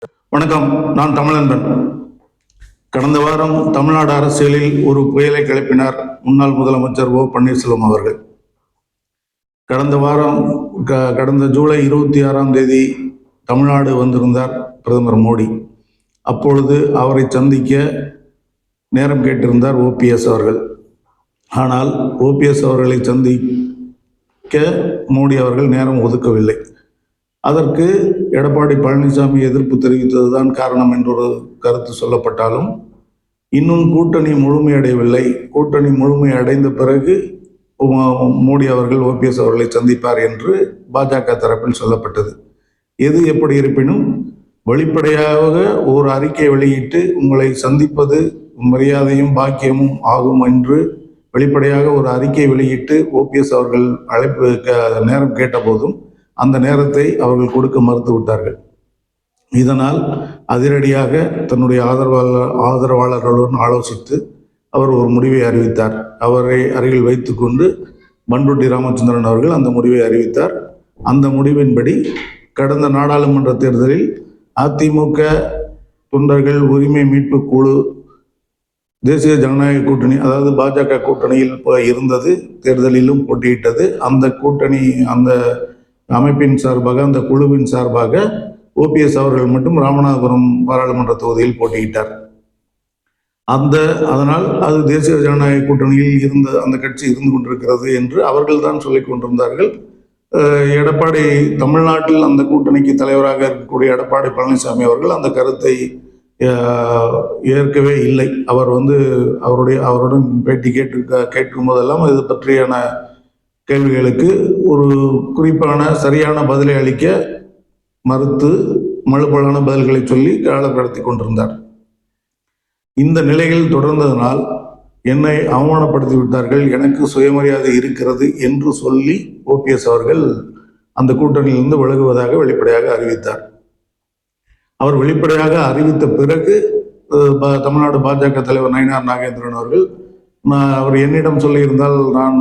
வணக்கம். நான் தமிழன்பன். கடந்த வாரம் தமிழ்நாடு அரசியலில் ஒரு புயலை கிளப்பினார் முன்னாள் முதலமைச்சர் ஓ பன்னீர்செல்வம் அவர்கள். கடந்த ஜூலை 26ஆம் தேதி தமிழ்நாடு வந்திருந்தார் பிரதமர் மோடி. அப்பொழுது அவரை சந்திக்க நேரம் கேட்டிருந்தார் ஓபிஎஸ் அவர்கள். ஆனால் ஓபிஎஸ் அவர்களை சந்திக்க மோடி அவர்கள் நேரம் ஒதுக்கவில்லை. அதற்கு எடப்பாடி பழனிசாமி எதிர்ப்பு தெரிவித்ததுதான் காரணம் என்றொரு கருத்து சொல்லப்பட்டாலும் இன்னும் கூட்டணி முழுமையடையவில்லை. கூட்டணி முழுமை அடைந்த பிறகு மோடி அவர்கள் ஓபிஎஸ் அவர்களை சந்திப்பார் என்று பாஜக தரப்பில் சொல்லப்பட்டது. எது எப்படி இருப்பினும் வெளிப்படையாக ஒரு அறிக்கை வெளியிட்டு உங்களை சந்திப்பது மரியாதையும் பாக்கியமும் ஆகும் என்று வெளிப்படையாக ஒரு அறிக்கை வெளியிட்டு ஓபிஎஸ் அவர்கள் நேரம் கேட்டபோதும் அந்த நேரத்தை அவர்கள் கொடுக்க மறுத்து விட்டார்கள். இதனால் அதிரடியாக தன்னுடைய ஆதரவாளர்களுடன் ஆலோசித்து அவர் ஒரு முடிவை அறிவித்தார். அவரை அருகில் வைத்து கொண்டு பண்ருட்டி ராமச்சந்திரன் அவர்கள் அந்த முடிவை அறிவித்தார். அந்த முடிவின்படி கடந்த நாடாளுமன்ற தேர்தலில் அதிமுக தொண்டர்கள் உரிமை மீட்பு குழு தேசிய ஜனநாயக கூட்டணி, அதாவது பாஜக கூட்டணியில் இருந்தது, தேர்தலிலும் போட்டியிட்டது. அந்த கூட்டணி, அந்த அமைப்பின் சார்பாக, அந்த குழுவின் சார்பாக ஓபிஎஸ் அவர்கள் மட்டும் ராமநாதபுரம் பாராளுமன்ற தொகுதியில் போட்டியிட்டார். அதனால் அது தேசிய ஜனநாயக கூட்டணியில் இருந்த அந்த கட்சி இருந்து கொண்டிருக்கிறது என்று அவர்கள் தான் சொல்லிக் கொண்டிருந்தார்கள். எடப்பாடி, தமிழ்நாட்டில் அந்த கூட்டணிக்கு தலைவராக இருக்கக்கூடிய எடப்பாடி பழனிசாமி அவர்கள் அந்த கருத்தை ஏற்கவே இல்லை. அவர் அவருடன் பேட்டி கேட்கும் போதெல்லாம் இது பற்றியான கேள்விகளுக்கு ஒரு குறிப்பான சரியான பதிலை அளிக்க மறுத்து மழுப்பலான பதில்களை சொல்லி காலம் கடத்தி கொண்டிருந்தார். இந்த நிலையில் தொடர்ந்ததனால் என்னை அவமானப்படுத்தி விட்டார்கள், எனக்கு சுயமரியாதை இருக்கிறது என்று சொல்லி ஓபிஎஸ் அவர்கள் அந்த கூட்டணியிலிருந்து விலகுவதாக வெளிப்படையாக அறிவித்தார். அவர் வெளிப்படையாக அறிவித்த பிறகு தமிழ்நாடு பாஜக தலைவர் நயினார் நாகேந்திரன் அவர்கள், அவர் என்னிடம் சொல்லியிருந்தால் நான்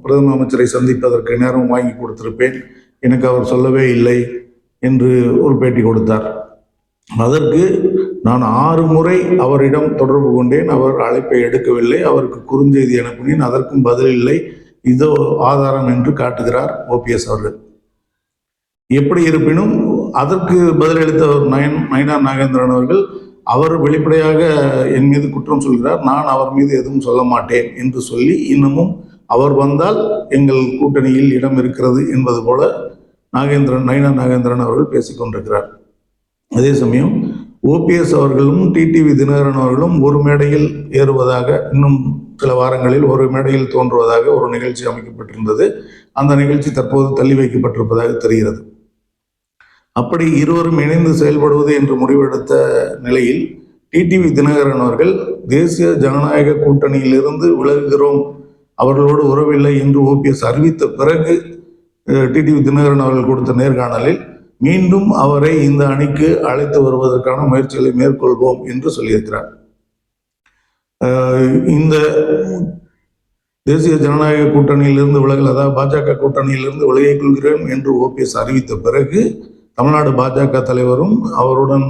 பிரதம அமைச்சரை சந்திப்பதற்கு நேரம் வாங்கி கொடுத்திருப்பேன், எனக்கு அவர் சொல்லவே இல்லை என்று ஒரு பேட்டி கொடுத்தார். அதற்கு நான் 6 முறை அவரிடம் தொடர்பு கொண்டேன், அவர் அழைப்பை எடுக்கவில்லை. அவருக்கு குறுஞ்செய்தி அனுப்பினேன், அதற்கும் பதில் இல்லை. இதோ ஆதாரம் என்று காட்டுகிறார் ஓபிஎஸ் அவர்கள். எப்படி இருப்பினும் அதற்கு பதிலளித்த நயினார் நாகேந்திரன் அவர்கள், அவர் வெளிப்படையாக என் மீது குற்றம் சொல்கிறார், நான் அவர் மீது எதுவும் சொல்ல மாட்டேன் என்று சொல்லி இன்னமும் அவர் வந்தால் எங்கள் கூட்டணியில் இடம் இருக்கிறது என்பது போல நயினார் நாகேந்திரன் அவர்கள் பேசிக்கொண்டிருக்கிறார். அதே சமயம் ஓபிஎஸ் அவர்களும் டிடிவி தினகரன் அவர்களும் ஒரு மேடையில் ஏறுவதாக, இன்னும் சில வாரங்களில் ஒரு மேடையில் தோன்றுவதாக ஒரு நிகழ்ச்சி அமைக்கப்பட்டிருந்தது. அந்த நிகழ்ச்சி தற்போது தள்ளி வைக்கப்பட்டிருப்பதாக தெரிகிறது. அப்படி இருவரும் இணைந்து செயல்படுவது என்று முடிவெடுத்த நிலையில் டிடிவி தினகரன் அவர்கள் தேசிய ஜனநாயக கூட்டணியிலிருந்து விலகுகிறோம், அவர்களோடு உறவில்லை என்று ஓபிஎஸ் அறிவித்த பிறகு டிடிவி தினகரன் அவர்கள் கொடுத்த நேர்காணலில் மீண்டும் அவரை இந்த அணிக்கு அழைத்து வருவதற்கான முயற்சிகளை மேற்கொள்வோம் என்று சொல்லியிருக்கிறார். இந்த தேசிய ஜனநாயக கூட்டணியிலிருந்து விலகல், அதாவது பாஜக கூட்டணியிலிருந்து விலகிக் கொள்கிறேன் என்று ஓபிஎஸ் அறிவித்த பிறகு தமிழ்நாடு பாஜக தலைவரும் அவருடன்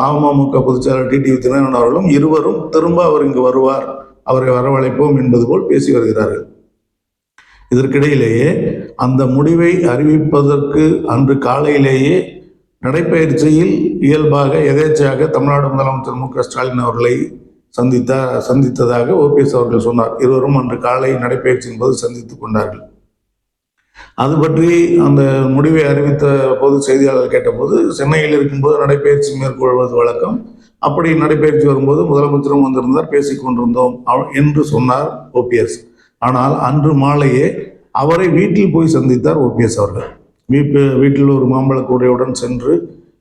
அமமுக பொதுச்செயலாளர் டிடிவி தினகரன் அவர்களும் இருவரும் திரும்ப அவர் இங்கு வருவார், அவரை வரவழைப்போம் என்பது போல் பேசி வருகிறார்கள். இதற்கிடையிலேயே அந்த முடிவை அறிவிப்பதற்கு அன்று காலையிலேயே நடைப்பயிற்சியில் இயல்பாக எதேச்சையாக தமிழ்நாடு முதலமைச்சர் மு.க. ஸ்டாலின் அவர்களை சந்தித்ததாக ஓபிஎஸ் அவர்கள் சொன்னார். இருவரும் அன்று காலை நடைப்பயிற்சியின் போது சந்தித்துக் கொண்டார்கள். அது பற்றி அந்த முடிவை அறிவித்த போது செய்தியாளர் கேட்டபோது, சென்னையில் இருக்கும்போது நடைப்பயிற்சி மேற்கொள்வது வழக்கம், அப்படி நடைப்பயிற்சி வரும்போது முதலமைச்சரும் வந்திருந்தார், பேசிக் கொண்டிருந்தோம் என்று சொன்னார் ஓபிஎஸ். ஆனால் அன்று மாலையே அவரை வீட்டில் போய் சந்தித்தார் ஓபிஎஸ் அவர்கள். வீட்டில் ஒரு மாம்பழ கூடையுடன் சென்று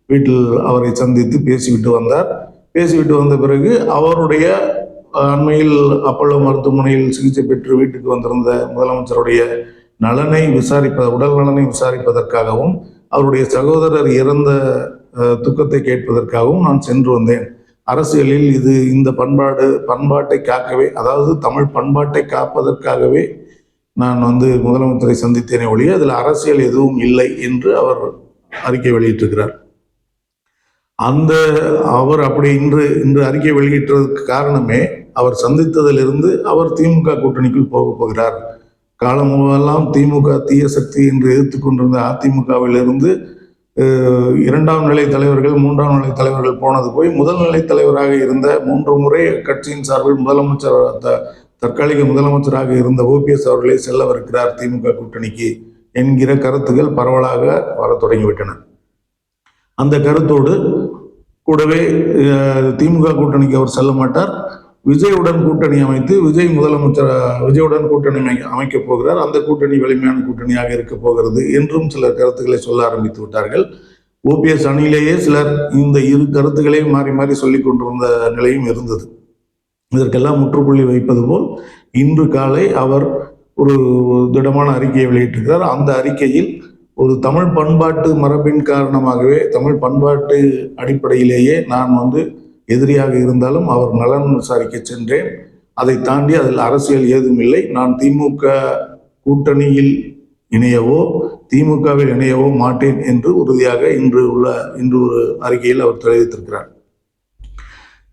வீட்டில் அவரை சந்தித்து பேசிவிட்டு வந்தார். பேசிவிட்டு வந்த பிறகு அவருடைய அண்மையில் அப்பல்லோ மருத்துவமனையில் சிகிச்சை பெற்று வீட்டுக்கு வந்திருந்த முதலமைச்சருடைய உடல் நலனை விசாரிப்பதற்காகவும் அவருடைய சகோதரர் இறந்த துக்கத்தை கேட்பதற்காகவும் நான் சென்று வந்தேன். அரசியலில் இந்த பண்பாட்டை காக்கவே, அதாவது தமிழ் பண்பாட்டை காப்பதற்காகவே நான் முதலமைச்சரை சந்தித்தேனே ஒழிய அதில் அரசியல் எதுவும் இல்லை என்று அவர் அறிக்கை வெளியிட்டிருக்கிறார். அவர் அப்படி இன்று அறிக்கை வெளியிட்டதுக்கு காரணமே அவர் சந்தித்ததிலிருந்து அவர் திமுக கூட்டணிக்குள் போகிறார். காலமெல்லாம் திமுக தீய சக்தி என்று எதிர்த்து கொண்டிருந்த அதிமுகவிலிருந்து இரண்டாம் நிலை தலைவர்கள், மூன்றாம் நிலை தலைவர்கள் போனது போய் முதல் நிலை தலைவராக இருந்த 3 முறை கட்சியின் சார்பில் தற்காலிக முதலமைச்சராக இருந்த ஓபிஎஸ் அவர்களே செல்லவிருக்கிறார் திமுக கூட்டணிக்கு என்கிற கருத்துக்கள் பரவலாக வர தொடங்கிவிட்டன. அந்த கருத்தோடு கூடவே திமுக கூட்டணிக்கு அவர் செல்ல மாட்டார், விஜயுடன் கூட்டணி அமைத்து விஜயுடன் கூட்டணி அமைக்கப் போகிறார், அந்த கூட்டணி வலிமையான கூட்டணியாக இருக்க போகிறது என்றும் சிலர் கருத்துக்களை சொல்ல ஆரம்பித்து விட்டார்கள். ஓபிஎஸ் அணியிலேயே சிலர் இந்த இரு கருத்துக்களையும் மாறி மாறி சொல்லிக் கொண்டிருந்த நிலையும் இருந்தது. இதற்கெல்லாம் முற்றுப்புள்ளி வைப்பது போல் இன்று காலை அவர் ஒரு திடமான அறிக்கையை வெளியிட்டிருக்கிறார். அந்த அறிக்கையில் ஒரு தமிழ் பண்பாட்டு மரபின் காரணமாகவே, தமிழ் பண்பாட்டு அடிப்படையிலேயே நான் எதிரியாக இருந்தாலும் அவர் நலன் விசாரிக்க சென்றேன், அதை தாண்டி அதில் அரசியல் ஏதும் இல்லை, நான் திமுக கூட்டணியில் இணையவோ திமுகவில் இணையவோ மாட்டேன் என்று உறுதியாக இன்று ஒரு அறிக்கையில் அவர் தெரிவித்திருக்கிறார்.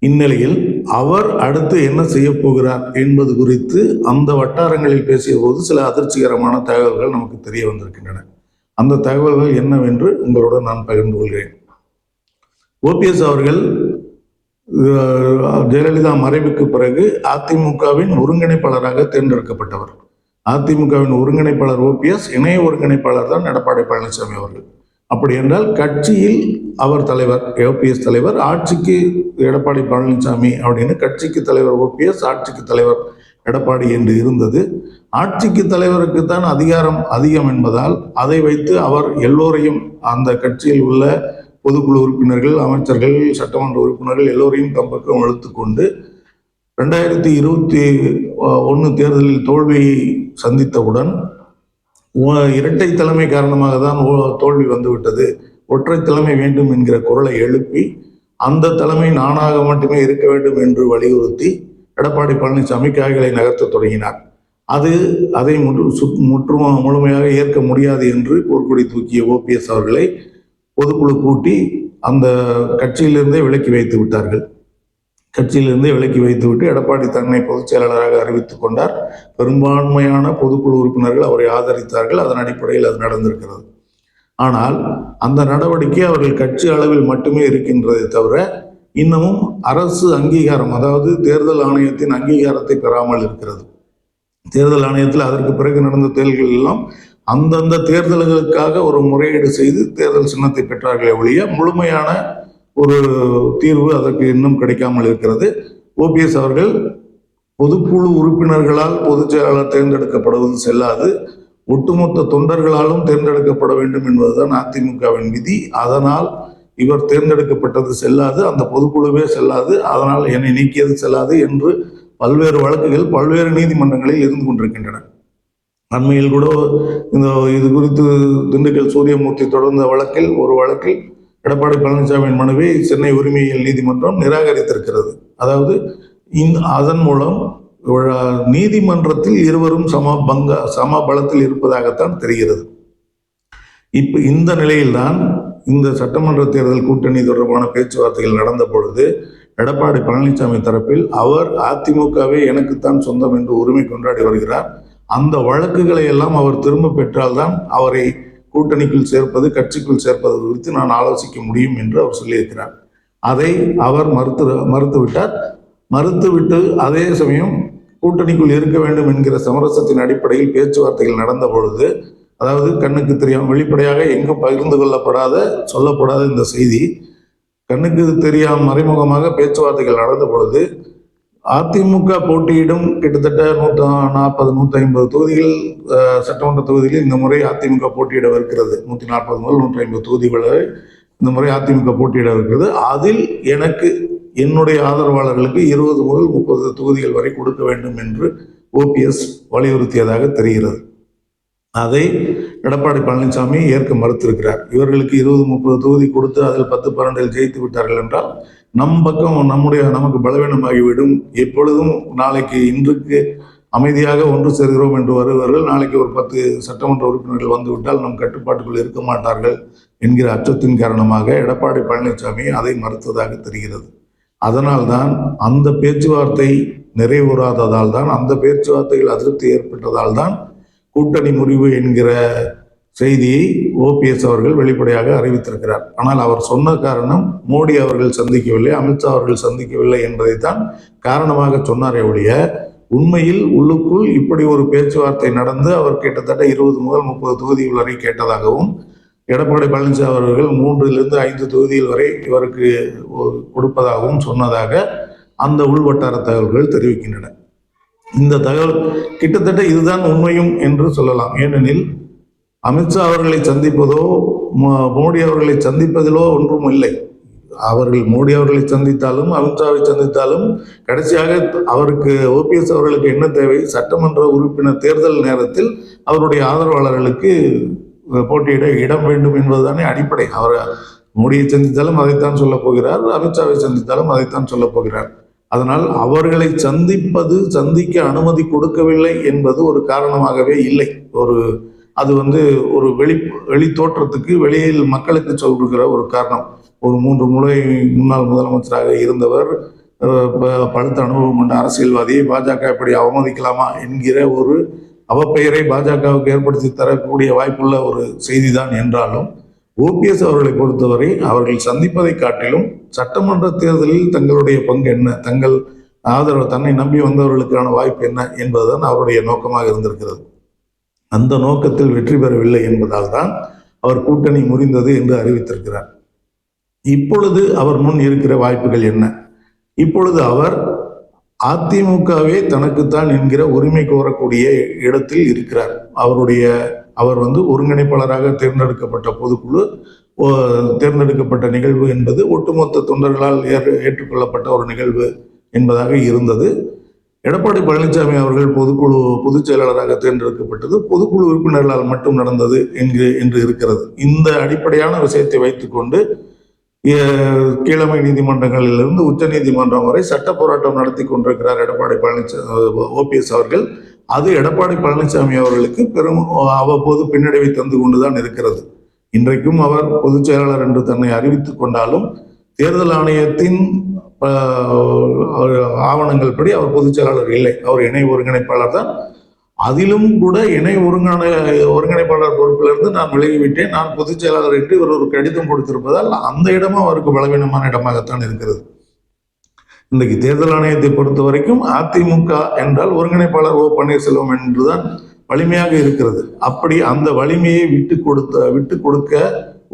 இந்நிலையில் அவர் அடுத்து என்ன செய்ய போகிறார் என்பது குறித்து அந்த வட்டாரங்களில் பேசிய போது சில அதிர்ச்சிகரமான தகவல்கள் நமக்கு தெரிய வந்திருக்கின்றன. அந்த தகவல்கள் என்னவென்று உங்களுடன் நான் பகிர்ந்து கொள்கிறேன். ஓபிஎஸ் அவர்கள் ஜெயலலிதா மறைவுக்கு பிறகு அதிமுகவின் ஒருங்கிணைப்பாளராக தேர்ந்தெடுக்கப்பட்டவர். அதிமுகவின் ஒருங்கிணைப்பாளர் ஓபிஎஸ், இணைய ஒருங்கிணைப்பாளர் தான் எடப்பாடி பழனிசாமி அவர்கள். அப்படி என்றால் கட்சியில் அவர் தலைவர், ஓபிஎஸ் தலைவர், ஆட்சிக்கு எடப்பாடி பழனிசாமி அப்படின்னு கட்சிக்கு தலைவர் ஓபிஎஸ், ஆட்சிக்கு தலைவர் எடப்பாடி என்று இருந்தது. ஆட்சிக்கு தலைவருக்கு தான் அதிகாரம் அதிகம் என்பதால் அதை வைத்து அவர் எல்லோரையும், அந்த கட்சியில் உள்ள பொதுக்குழு உறுப்பினர்கள், அமைச்சர்கள், சட்டமன்ற உறுப்பினர்கள் எல்லோரையும் தம் பக்கம் இழுத்துக்கொண்டு 2021 தேர்தலில் தோல்வியை சந்தித்தவுடன் இரட்டை தலைமை காரணமாக தான் தோல்வி வந்துவிட்டது, ஒற்றை தலைமை வேண்டும் என்கிற குரலை எழுப்பி அந்த தலைமை நானாக மட்டுமே இருக்க வேண்டும் என்று வலியுறுத்தி எடப்பாடி பழனிசாமி காய்களை நகர்த்த தொடங்கினார். அதை முழுமையாக ஏற்க முடியாது என்று போர்க்கொடி தூக்கிய ஓபிஎஸ் அவர்களை பொதுக்குழு கூட்டி அந்த கட்சியிலிருந்தே விலக்கி வைத்து விட்டார்கள். கட்சியிலிருந்தே விலக்கி வைத்துவிட்டு எடப்பாடி தன்னை பொதுச் செயலாளராக அறிவித்துக் கொண்டார். பெரும்பான்மையான பொதுக்குழு உறுப்பினர்கள் அவரை ஆதரித்தார்கள். அதன் அடிப்படையில் அது நடந்திருக்கிறது. ஆனால் அந்த நடவடிக்கை அவர்கள் கட்சி அளவில் மட்டுமே இருக்கின்றதை தவிர இன்னமும் அரசு அங்கீகாரம், அதாவது தேர்தல் ஆணையத்தின் அங்கீகாரத்தை பெறாமல் இருக்கிறது. தேர்தல் ஆணையத்தில் அதற்கு பிறகு நடந்த தேர்தல்கள் எல்லாம் அந்தந்த தேர்தல்களுக்காக ஒரு முறையீடு செய்து தேர்தல் சின்னத்தை பெற்றார்களே ஒழிய முழுமையான ஒரு தீர்வு அதற்கு இன்னும் கிடைக்காமல் இருக்கிறது. ஓபிஎஸ் அவர்கள் பொதுக்குழு உறுப்பினர்களால் பொதுச் செயலாளர் தேர்ந்தெடுக்கப்படுவது செல்லாது, ஒட்டுமொத்த தொண்டர்களாலும் தேர்ந்தெடுக்கப்பட வேண்டும் என்பதுதான் அதிமுகவின் விதி. அதனால் இவர் தேர்ந்தெடுக்கப்பட்டது செல்லாது, அந்த பொதுக்குழுவே செல்லாது, அதனால் என்னை நீக்கியது செல்லாது என்று பல்வேறு வழக்குகள் பல்வேறு நீதிமன்றங்களில் இருந்து கொண்டிருக்கின்றன. அண்மையில் கூட இது குறித்து திண்டுக்கல் சூரியமூர்த்தி தொடர்ந்த ஒரு வழக்கில் எடப்பாடி பழனிசாமியின் மனுவை சென்னை உரிமையியல் நீதிமன்றம் நிராகரித்திருக்கிறது. அதாவது அதன் மூலம் நீதிமன்றத்தில் இருவரும் சம பலத்தில் இருப்பதாகத்தான் தெரிகிறது. இந்த நிலையில்தான் இந்த சட்டமன்ற தேர்தல் கூட்டணி தொடர்பான பேச்சுவார்த்தைகள் நடந்த பொழுது எடப்பாடி பழனிசாமி தரப்பில் அவர் அதிமுகவே எனக்குத்தான் சொந்தம் என்று உரிமை கொண்டாடி வருகிறார், அந்த வழக்குகளை எல்லாம் அவர் திரும்ப பெற்றால்தான் அவரை கூட்டணிக்குள் சேர்ப்பது, கட்சிக்குள் சேர்ப்பது குறித்து நான் ஆலோசிக்க முடியும் என்று அவர் சொல்லியிருக்கிறார். அதை அவர் மறுத்துவிட்டு அதே சமயம் கூட்டணிக்குள் இருக்க வேண்டும் என்கிற சமரசத்தின் அடிப்படையில் பேச்சுவார்த்தைகள் நடந்த பொழுது, அதாவது கண்ணுக்கு தெரியாமல் வெளிப்படையாக எங்கும் பகிர்ந்து சொல்லப்படாத இந்த செய்தி கண்ணுக்கு தெரியாமல் மறைமுகமாக பேச்சுவார்த்தைகள் நடந்த பொழுது அதிமுக போட்டியிடும் கிட்டத்தட்ட 140-150 தொகுதிகள் சட்டமன்ற தொகுதிகளில் இந்த முறை அதிமுக போட்டியிடவிருக்கிறது. 140 முதல் 150 தொகுதிகள் இந்த முறை அதிமுக போட்டியிடவிருக்கிறது. அதில் எனக்கு என்னுடைய ஆதரவாளர்களுக்கு 20 முதல் 30 தொகுதிகள் வரை கொடுக்க வேண்டும் என்று ஓபிஎஸ் வலியுறுத்தியதாக தெரிகிறது. அதை எடப்பாடி பழனிசாமி ஏற்க மறுத்திருக்கிறார். இவர்களுக்கு 20-30 தொகுதி கொடுத்து அதில் 10-12 ஜெயித்து விட்டார்கள் என்றால் நம் பக்கம் நமக்கு பலவீனமாகிவிடும். எப்பொழுதும் இன்றுக்கு அமைதியாக ஒன்று சேர்கிறோம் என்று வருவார்கள், நாளைக்கு ஒரு 10 சட்டமன்ற உறுப்பினர்கள் வந்துவிட்டால் நம் கட்டுப்பாட்டுக்குள் இருக்க மாட்டார்கள் என்கிற அச்சத்தின் காரணமாக எடப்பாடி பழனிசாமி அதை மறுத்ததாக தெரிகிறது. அதனால்தான் அந்த பேச்சுவார்த்தை நிறைவேறாததால் தான், அந்த பேச்சுவார்த்தையில் அதிருப்தி ஏற்பட்டதால் தான் கூட்டணி முறிவு என்கிற செய்தியை ஓபிஎஸ் அவர்கள் வெளிப்படையாக அறிவித்திருக்கிறார். ஆனால் அவர் சொன்ன காரணம் மோடி அவர்கள் சந்திக்கவில்லை, அமித்ஷா அவர்கள் சந்திக்கவில்லை என்பதைத்தான் காரணமாக சொன்னாரே ஒழிய, உண்மையில் உள்ளுக்குள் இப்படி ஒரு பேச்சுவார்த்தை நடந்து அவர் கிட்டத்தட்ட 20 முதல் 30 தொகுதிகள் வரை கேட்டதாகவும், எடப்பாடி பழனிசாமி அவர்கள் 3 to 5 தொகுதிகள் வரை இவருக்கு கொடுப்பதாகவும் சொன்னதாக அந்த உள்வட்டார தகவல்கள் தெரிவிக்கின்றன. இந்த தகவல் கிட்டத்தட்ட இதுதான் உண்மையும் என்று சொல்லலாம். ஏனெனில் அமித்ஷா அவர்களை சந்திப்பதோ மோடி அவர்களை சந்திப்பதிலோ ஒன்றும் இல்லை. அவர்கள் மோடி அவர்களை சந்தித்தாலும் அமித்ஷாவை சந்தித்தாலும் கடைசியாக அவருக்கு ஓபிஎஸ் அவர்களுக்கு என்ன தேவை? சட்டமன்ற உறுப்பினர் தேர்தல் நேரத்தில் அவருடைய ஆதரவாளர்களுக்கு போட்டியிட இடம் வேண்டும் என்பதுதானே அடிப்படை. அவர் மோடியை சந்தித்தாலும் அதைத்தான் சொல்லப் போகிறார், அமித்ஷாவை சந்தித்தாலும் அதைத்தான் சொல்லப் போகிறார். அதனால் அவர்களை சந்திக்க அனுமதி கொடுக்கவில்லை என்பது ஒரு காரணமாகவே இல்லை. அது ஒரு வெளி தோற்றத்துக்கு, வெளியில் மக்களுக்கு சொல்கிற ஒரு காரணம். ஒரு 3 முறை முன்னாள் முதலமைச்சராக இருந்தவர், பழுத்த அனுபவம் கொண்ட அரசியல்வாதியை பாஜக எப்படி அவமதிக்கலாமா என்கிற ஒரு அவப்பெயரை பாஜகவுக்கு ஏற்படுத்தி தரக்கூடிய வாய்ப்புள்ள ஒரு செய்திதான் என்றாலும், ஓபிஎஸ் அவர்களை பொறுத்தவரை அவர்கள் சந்திப்பதை காட்டிலும் சட்டமன்ற தேர்தலில் தங்களுடைய பங்கு என்ன, தங்கள் ஆதரவு, தன்னை நம்பி வந்தவர்களுக்கான வாய்ப்பு என்ன என்பதுதான் அவருடைய நோக்கமாக இருந்திருக்கிறது. அந்த நோக்கத்தில் வெற்றி பெறவில்லை என்பதால் தான் அவர் கூட்டணி முறிந்தது என்று அறிவித்திருக்கிறார். இப்பொழுது அவர் முன் இருக்கிற வாய்ப்புகள் என்ன? இப்பொழுது அவர் அதிமுகவே தனக்குத்தான் என்கிற உரிமை கோரக்கூடிய இடத்தில் இருக்கிறார். அவர் ஒருங்கிணைப்பாளராக தேர்ந்தெடுக்கப்பட்ட பொதுக்குழு தேர்ந்தெடுக்கப்பட்ட நிகழ்வு என்பது ஒட்டுமொத்த தொண்டர்களால் ஏற்றுக்கொள்ளப்பட்ட ஒரு நிகழ்வு என்பதாக இருந்தது. எடப்பாடி பழனிசாமி அவர்கள் பொதுச் செயலாளராக தேர்ந்தெடுக்கப்பட்டது பொதுக்குழு உறுப்பினர்களால் மட்டும் நடந்தது என்று இருக்கிறது. இந்த அடிப்படையான விஷயத்தை வைத்துக்கொண்டு கீழமை நீதிமன்றங்களிலிருந்து உச்ச நீதிமன்றம் வரை சட்ட போராட்டம் நடத்தி கொண்டிருக்கிறார் எடப்பாடி பழனிசாமி ஓபிஎஸ் அவர்கள். அது எடப்பாடி பழனிசாமி அவர்களுக்கு அவ்வப்போது பின்னடைவை தந்து கொண்டுதான் இருக்கிறது. இன்றைக்கும் அவர் பொதுச் செயலாளர் என்று தன்னை அறிவித்துக் கொண்டாலும் தேர்தல் ஆணையத்தின் ஆவணங்கள் படி அவர் பொதுச் செயலாளர் இல்லை, அவர் இணை ஒருங்கிணைப்பாளர் தான். அதிலும் கூட இணை ஒருங்கிணைப்பாளர் பொறுப்பிலிருந்து நான் விலகிவிட்டேன், நான் பொதுச் செயலாளர் என்று இவர் ஒரு கடிதம் கொடுத்திருப்பதால் அந்த இடமும் அவருக்கு பலவீனமான இடமாகத்தான் இருக்கிறது. இன்றைக்கு தேர்தல் ஆணையத்தை பொறுத்த வரைக்கும் அதிமுக என்றால் ஒருங்கிணைப்பாளர் ஓ பன்னீர்செல்வம் என்றுதான் வலிமையாக இருக்கிறது. அப்படி அந்த வலிமையை விட்டு கொடுக்க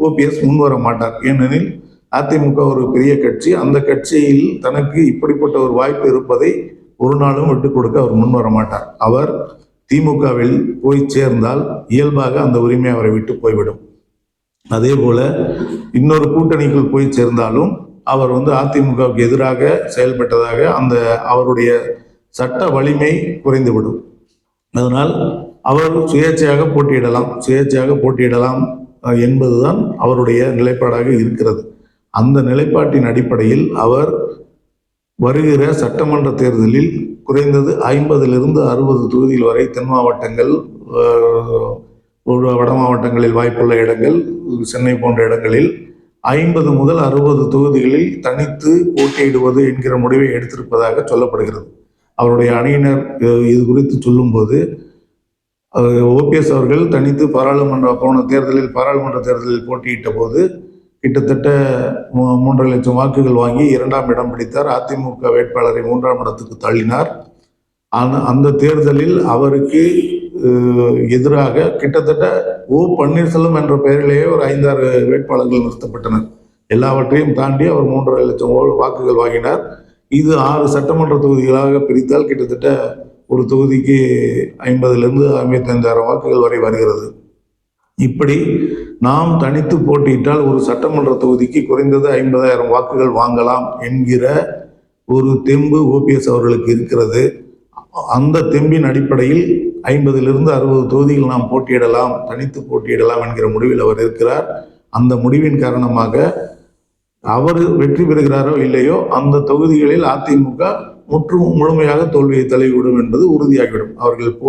ஓபிஎஸ் முன்வர மாட்டார். ஏனெனில் அதிமுக ஒரு பெரிய கட்சி, அந்த கட்சியில் தனக்கு இப்படிப்பட்ட ஒரு வாய்ப்பு இருப்பதை ஒரு நாளும் விட்டு கொடுக்க அவர் முன்வர மாட்டார். அவர் திமுகவில் போய் சேர்ந்தால் இயல்பாக அந்த உரிமை அவரை விட்டு போய்விடும். அதே போல இன்னொரு கூட்டணிக்குள் போய் சேர்ந்தாலும் அவர் அதிமுகவுக்கு எதிராக செயல்பட்டதாக அவருடைய சட்ட வலிமை குறைந்துவிடும். அதனால் அவர் சுயேட்சையாக போட்டியிடலாம் என்பதுதான் அவருடைய நிலைப்பாடாக இருக்கிறது. அந்த நிலைப்பாட்டின் அடிப்படையில் அவர் வருகிற சட்டமன்ற தேர்தலில் குறைந்தது 50 to 60 தொகுதிகள் வரை தென் மாவட்டங்கள், வட மாவட்டங்களில் வாய்ப்புள்ள இடங்கள், சென்னை போன்ற இடங்களில் 50 முதல் 60 தொகுதிகளில் தனித்து போட்டியிடுவது என்கிற முடிவை எடுத்திருப்பதாக சொல்லப்படுகிறது. அவருடைய அணியினர் இது குறித்து சொல்லும்போது, ஓபிஎஸ் அவர்கள் தனித்து போன தேர்தலில் பாராளுமன்ற தேர்தலில் போட்டியிட்ட போது கிட்டத்தட்ட 3.5 லட்சம் வாக்குகள் வாங்கி 2ஆம் இடம் பிடித்தார். அதிமுக வேட்பாளரை 3ஆம் இடத்துக்கு தள்ளினார். அந்த தேர்தலில் அவருக்கு எதிராக கிட்டத்தட்ட ஓ பன்னீர்செல்வம் என்ற பெயரிலேயே ஒரு 5-6 வேட்பாளர்கள் நிறுத்தப்பட்டனர். எல்லாவற்றையும் தாண்டி அவர் 3.5 லட்சம் வாக்குகள் வாங்கினார். இது 6 சட்டமன்ற தொகுதிகளாக பிரித்தால் கிட்டத்தட்ட ஒரு தொகுதிக்கு 50,000 to 55,000 வாக்குகள் வரை வருகிறது. இப்படி நாம் தனித்து போட்டியிட்டால் ஒரு சட்டமன்ற தொகுதிக்கு குறைந்தது 50,000 வாக்குகள் வாங்கலாம் என்கிற ஒரு தெம்பு ஓபிஎஸ் அவர்களுக்கு இருக்கிறது. அந்த தெம்பின் அடிப்படையில் 50 to 60 தொகுதிகள் நாம் தனித்து போட்டியிடலாம் என்கிற முடிவில் அவர் இருக்கிறார். அந்த முடிவின் காரணமாக அவர் வெற்றி பெறுகிறாரோ இல்லையோ அந்த தொகுதிகளில் அதிமுக முழுமையாக தோல்வியை தழுவிவிடும் என்பது உறுதியாகிவிடும். அவர்கள்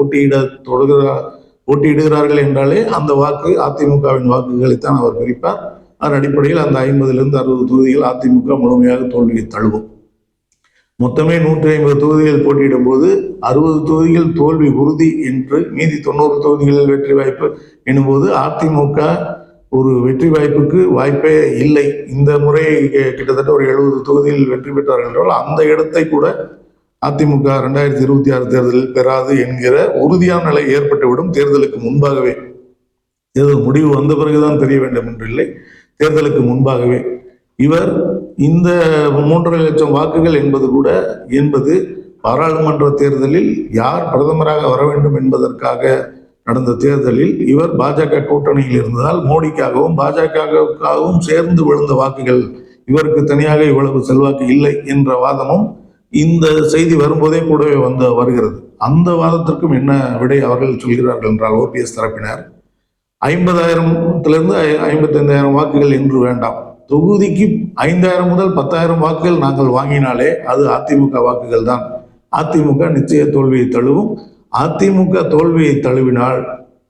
போட்டியிடுகிறார்கள் என்றாலே அந்த வாக்கு அதிமுகவின் வாக்குகளைத்தான் அவர் பிரிப்பார். அதன் அடிப்படையில் அந்த 50லிருந்து 60 தொகுதிகள் அதிமுக முழுமையாக தோல்வியை தழுவும். மொத்தமே 150 தொகுதிகள் போட்டியிடும் போது 60 தொகுதிகள் தோல்வி உறுதி என்று மீதி 90 தொகுதிகளில் வெற்றி வாய்ப்பு எனும்போது அதிமுக ஒரு வெற்றி வாய்ப்புக்கு வாய்ப்பே இல்லை. இந்த முறை கிட்டத்தட்ட ஒரு 70 தொகுதியில் வெற்றி பெற்றார்கள் என்றால் அந்த இடத்தை கூட அதிமுக 2026 தேர்தலில் பெறாது என்கிற உறுதியான நிலை ஏற்பட்டுவிடும். தேர்தலுக்கு முன்பாகவே, தேர்தல் முடிவு வந்த பிறகுதான் தெரிய வேண்டும் என்றில்லை, தேர்தலுக்கு முன்பாகவே. இவர் இந்த 3.5 லட்சம் வாக்குகள் என்பது பாராளுமன்ற தேர்தலில் யார் பிரதமராக வர வேண்டும் என்பதற்காக நடந்த தேர்தலில் இவர் பாஜக கூட்டணியில் இருந்ததால் மோடிக்காகவும் பாஜகவுக்காகவும் சேர்ந்து விழுந்த வாக்குகள், இவருக்கு தனியாக இவ்வளவு செல்வாக்கு இல்லை என்ற வாதமும் இந்த செய்தி வரும்போதே கூடவே வருகிறது. அந்த வாதத்திற்கும் என்ன விடை அவர்கள் சொல்கிறார்கள் என்றால், ஓபிஎஸ் தரப்பினர் 50,000 55,000 வாக்குகள் என்று வேண்டாம், தொகுதிக்கு 5,000 முதல் 10,000 வாக்குகள் நாங்கள் வாங்கினாலே அது அதிமுக வாக்குகள் தான். அதிமுக நிச்சய தோல்வியை தழுவும். அதிமுக தோல்வியை தழுவினால்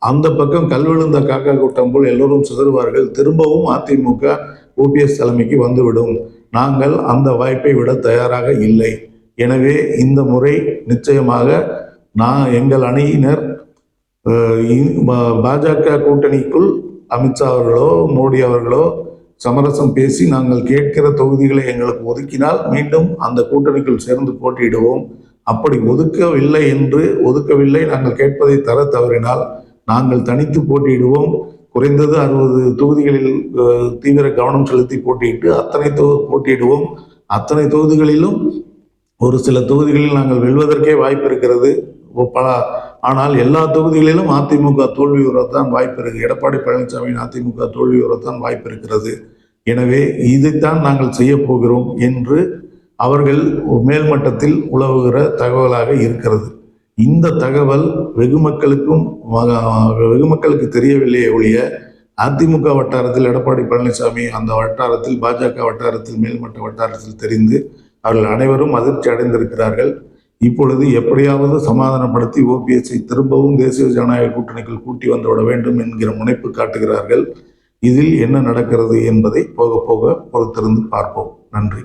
அந்த பக்கம் கல்விழுந்த காக்கா கூட்டம் போல் எல்லோரும் சிதறுவார்கள். திரும்பவும் அதிமுக ஓபிஎஸ் தலைமைக்கு வந்துவிடும். நாங்கள் அந்த வாய்ப்பை விட தயாராக இல்லை. எனவே இந்த முறை நிச்சயமாக எங்கள் அணியினர் பாஜக கூட்டணிக்குள் அமித்ஷா அவர்களோ மோடி அவர்களோ சமரசம் பேசி நாங்கள் கேட்கிற தொகுதிகளை எங்களுக்கு ஒதுக்கினால் மீண்டும் அந்த கூட்டணிக்குள் சேர்ந்து போட்டியிடுவோம். அப்படி ஒதுக்கவில்லை, நாங்கள் கேட்பதை தர தவறினால் நாங்கள் தனித்து போட்டியிடுவோம். குறைந்தது 60 தொகுதிகளில் தீவிர கவனம் செலுத்தி போட்டியிடுவோம். அத்தனை தொகுதிகளிலும் ஒரு சில தொகுதிகளில் நாங்கள் வெல்வதற்கே வாய்ப்பு இருக்கிறது. ஆனால் எல்லா தொகுதிகளிலும் அதிமுக தோல்வி வரத்தான் வாய்ப்பு இருக்கு. எடப்பாடி பழனிசாமியின் அதிமுக தோல்வி வரத்தான் வாய்ப்பு இருக்கிறது. எனவே இதைத்தான் நாங்கள் செய்ய போகிறோம் என்று அவர்கள் மேல்மட்டத்தில் உலவுகிற தகவலாக இருக்கிறது. இந்த தகவல் வெகுமக்களுக்கு தெரியவில்லையே ஒழிய அதிமுக வட்டாரத்தில் எடப்பாடி பழனிசாமி, அந்த வட்டாரத்தில் பாஜக வட்டாரத்தில் மேல்மட்ட வட்டாரத்தில் தெரிந்து அவர்கள் அனைவரும் அதிர்ச்சி அடைந்திருக்கிறார்கள். இப்பொழுது எப்படியாவது சமாதானப்படுத்தி ஓபிஎஸ்ஐ திரும்பவும் தேசிய ஜனநாயக கூட்டணிக்குள் கூட்டி வந்துவிட வேண்டும் என்கிற முனைப்பு காட்டுகிறார்கள். இதில் என்ன நடக்கிறது என்பதை போக போக பொறுத்திருந்து பார்ப்போம். நன்றி.